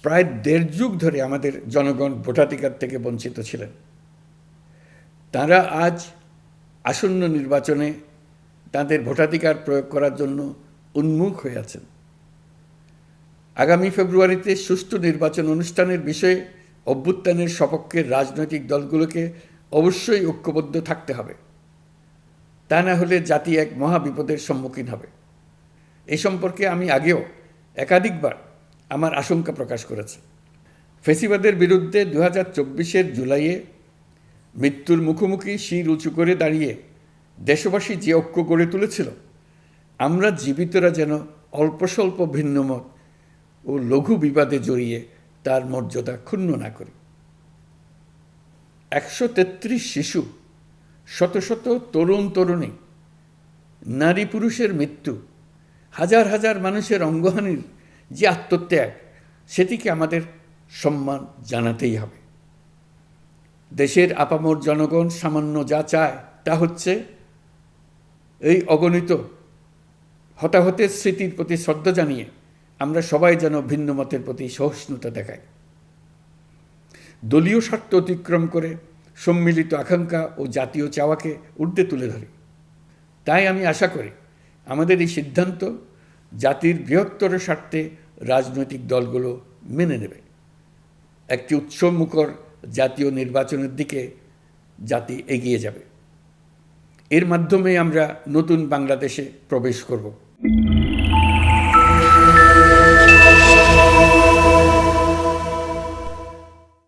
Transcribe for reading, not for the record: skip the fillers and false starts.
প্রায় দেড় যুগ ধরে আমাদের জনগণ ভোটাধিকার থেকে বঞ্চিত ছিলেন। তারা আজ আসন্ন নির্বাচনে তাদের ভোটাধিকার প্রয়োগ করার জন্য উন্মুখ হয়ে আছেন। আগামী ফেব্রুয়ারিতে সুষ্ঠু নির্বাচন অনুষ্ঠানের বিষয়ে অভ্যুত্থানের সপক্ষের রাজনৈতিক দলগুলোকে অবশ্যই ঐক্যবদ্ধ থাকতে হবে। তা না হলে জাতি এক মহাবিপদের সম্মুখীন হবে। এ সম্পর্কে আমি আগেও একাধিকবার আমার আশঙ্কা প্রকাশ করেছি। ফেসিবাদের বিরুদ্ধে 2024-এর জুলাইয়ে মৃত্যুর মুখোমুখি শির উঁচু করে দাঁড়িয়ে দেশবাসী যে ঐক্য গড়ে তুলেছিল, আমরা জীবিতরা যেন অল্প স্বল্প ভিন্নমত ও লঘু বিবাদে জড়িয়ে তার মর্যাদা ক্ষুণ্ণ না করি। 133 শিশু, শত শত তরুণ তরুণী, নারী পুরুষের মৃত্যু, হাজার হাজার মানুষের অঙ্গহানির যে আত্মত্যাগ, সেটিকে আমাদের সম্মান জানাতেই হবে। দেশের আপামর জনগণ সামান্য যা চায় তা হচ্ছে এই অগণিত হতাহতের স্মৃতির প্রতি শ্রদ্ধা জানিয়ে আমরা সবাই যেন ভিন্ন মতের প্রতি সহিষ্ণুতা দেখাই, দলীয় স্বার্থ অতিক্রম করে সম্মিলিত আকাঙ্ক্ষা ও জাতীয় চাওয়াকে ঊর্ধ্বে তুলে ধরি। তাই আমি আশা করি আমাদের এই সিদ্ধান্ত জাতির বৃহত্তর স্বার্থে রাজনৈতিক দলগুলো মেনে নেবে। একটি উৎসবমুখর জাতীয় নির্বাচনের দিকে জাতি এগিয়ে যাবে। এর মাধ্যমে আমরা নতুন বাংলাদেশে প্রবেশ করব।